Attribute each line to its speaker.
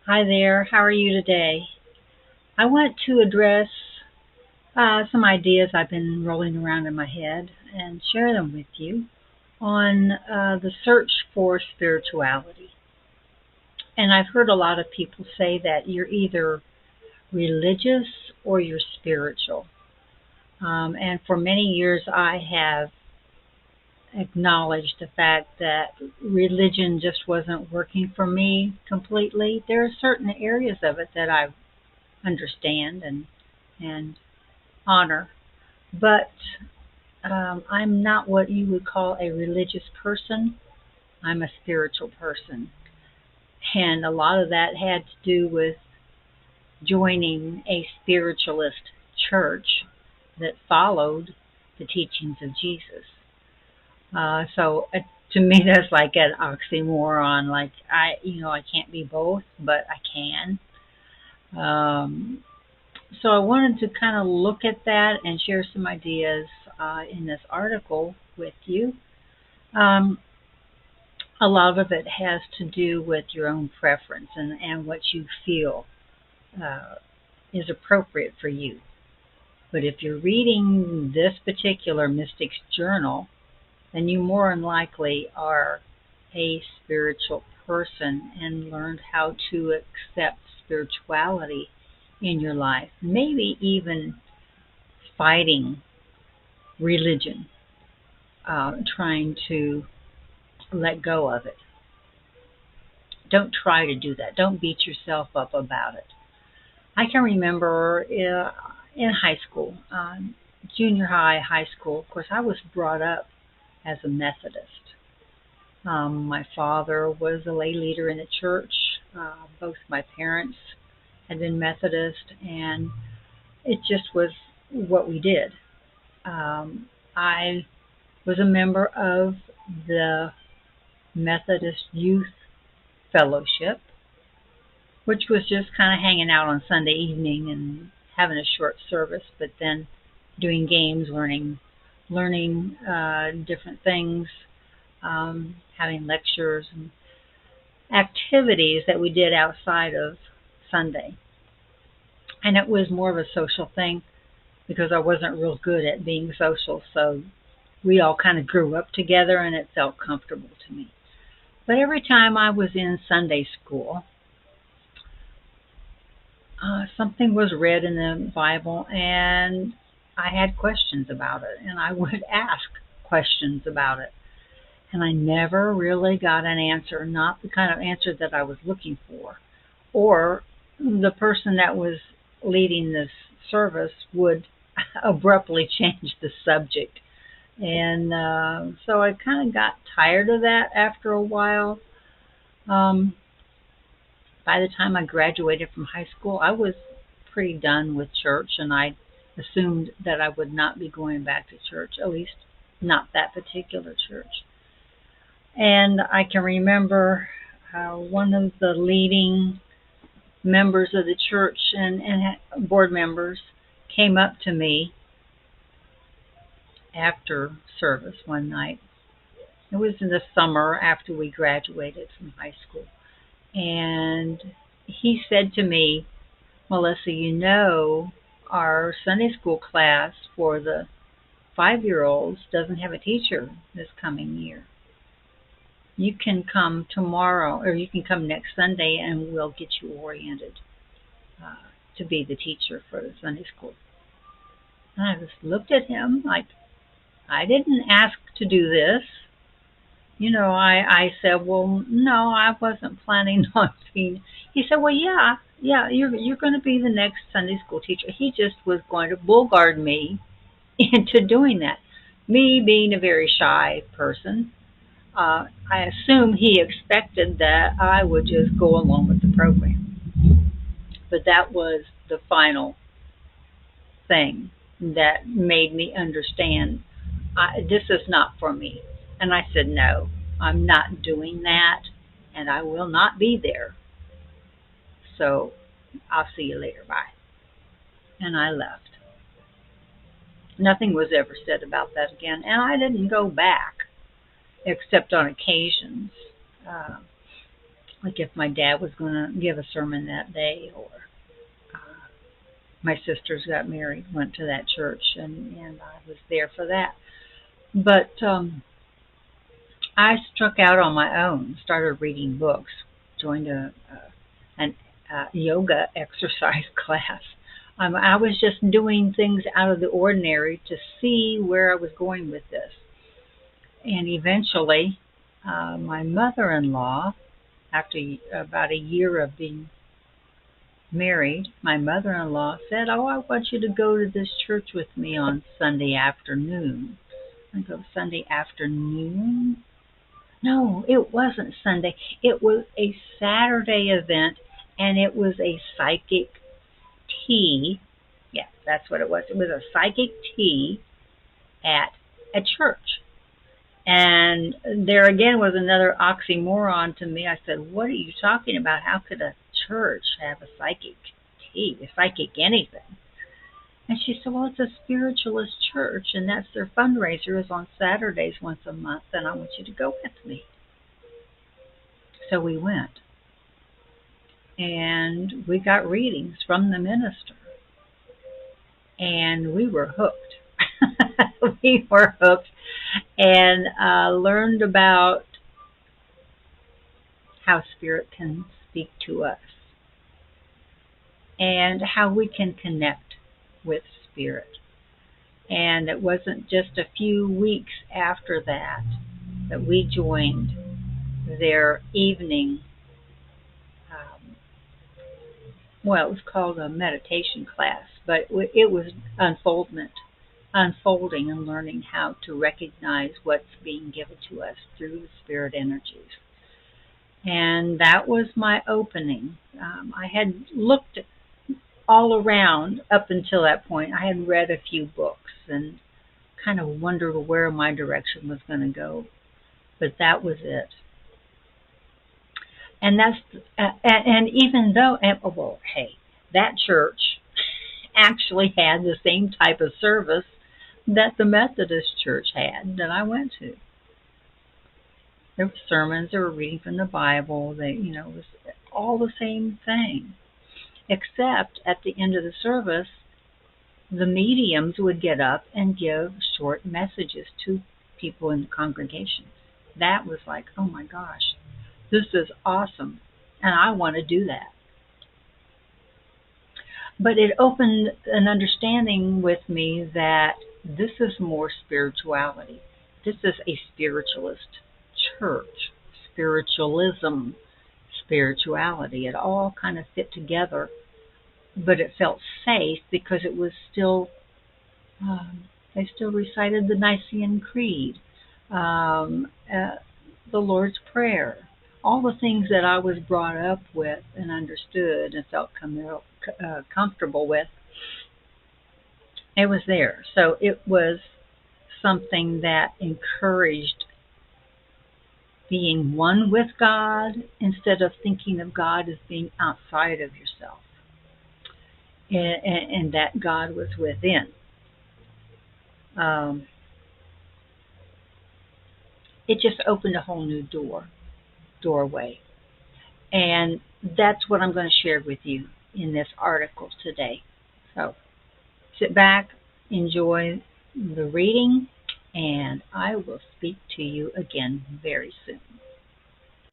Speaker 1: Hi there, how are you today? I want to address some ideas I've been rolling around in my head and share them with you on the search for spirituality. And I've heard a lot of people say that you're either religious or you're spiritual. And for many years, I have acknowledged the fact that religion just wasn't working for me completely. There are certain areas of it that I understand and honor. But I'm not what you would call a religious person. I'm a spiritual person. And a lot of that had to do with joining a spiritualist church that followed the teachings of Jesus. So to me, that's like an oxymoron. Like I can't be both, but I can. Um, so I wanted to kind of look at that and share some ideas in this article with you. Um, a lot of it has to do with your own preference and what you feel uh, is appropriate for you. But if you're reading this particular mystic's journal, then you more than likely are a spiritual person and learned how to accept spirituality in your life. Maybe even fighting religion, trying to let go of it. Don't try to do that. Don't beat yourself up about it. I can remember in high school, junior high, high school, of course, I was brought up as a Methodist. My father was a lay leader in the church. Both my parents had been Methodist, and it just was what we did. I was a member of the Methodist Youth Fellowship, which was just kind of hanging out on Sunday evening and having a short service, but then doing games, learning different things, having lectures and activities that we did outside of Sunday. And it was more of a social thing because I wasn't real good at being social, so we all kind of grew up together and it felt comfortable to me. But every time I was in Sunday school, something was read in the Bible and I had questions about it and I would ask questions about it. And I never really got an answer, not the kind of answer that I was looking for. Or the person that was leading this service would abruptly change the subject. And so I kind of got tired of that after a while. Um, by the time I graduated from high school, I was pretty done with church, and I assumed that I would not be going back to church, at least not that particular church. And I can remember one of the leading members of the church and board members came up to me after service one night. It was in the summer after we graduated from high school. And he said to me, Melissa, our Sunday school class for the 5-year-olds doesn't have a teacher this coming year. You can come tomorrow, or you can come next Sunday, and we'll get you oriented to be the teacher for the Sunday school. And I just looked at him like, I didn't ask to do this. I said, well, no, I wasn't planning on being. He said, well, yeah, you're going to be the next Sunday school teacher. He just was going to bullguard me into doing that. Me being a very shy person, I assume he expected that I would just go along with the program. But that was the final thing that made me understand this is not for me. And I said, no, I'm not doing that, and I will not be there. So I'll see you later. Bye. And I left. Nothing was ever said about that again, and I didn't go back except on occasions. Uh, like if my dad was going to give a sermon that day, or uh, my sisters got married, went to that church, and I was there for that. But I struck out on my own, started reading books, joined an yoga exercise class. I was just doing things out of the ordinary to see where I was going with this. And eventually, my mother-in-law, after about a year of being married, my mother-in-law said, "Oh, I want you to go to this church with me on Sunday afternoon." I go, "Sunday afternoon?" No, it wasn't Sunday. It was a Saturday event, and it was a psychic tea. Yeah, that's what it was. It was a psychic tea at a church. And there again was another oxymoron to me. I said, "What are you talking about? How could a church have a psychic tea, a psychic anything?" And she said, "Well, it's a spiritualist church, and that's their fundraiser is on Saturdays once a month, and I want you to go with me." So we went, and we got readings from the minister, and we were hooked. We were hooked, and learned about how spirit can speak to us and how we can connect with spirit. And it wasn't just a few weeks after that that we joined their evening, well, it was called a meditation class, but it was unfolding and learning how to recognize what's being given to us through the spirit energies. And that was my opening. I had looked all around up until that point. I had read a few books and kind of wondered where my direction was going to go, but that was it. And and even though, well, hey, that church actually had the same type of service that the Methodist church had that I went to. There were sermons, there were reading from the Bible. It was all the same thing, except at the end of the service, the mediums would get up and give short messages to people in the congregation. That was like, oh my gosh, this is awesome, and I want to do that. But it opened an understanding with me that this is more spirituality. This is a spiritualist church, spiritualism, spirituality. It all kind of fit together, but it felt safe because it was still, they still recited the Nicene Creed, the Lord's Prayer, all the things that I was brought up with and understood and felt comfortable with. It was there. So it was something that encouraged being one with God instead of thinking of God as being outside of yourself, and that God was within. It just opened a whole new doorway. And that's what I'm going to share with you in this article today. So sit back, enjoy the reading, and I will speak to you again very soon.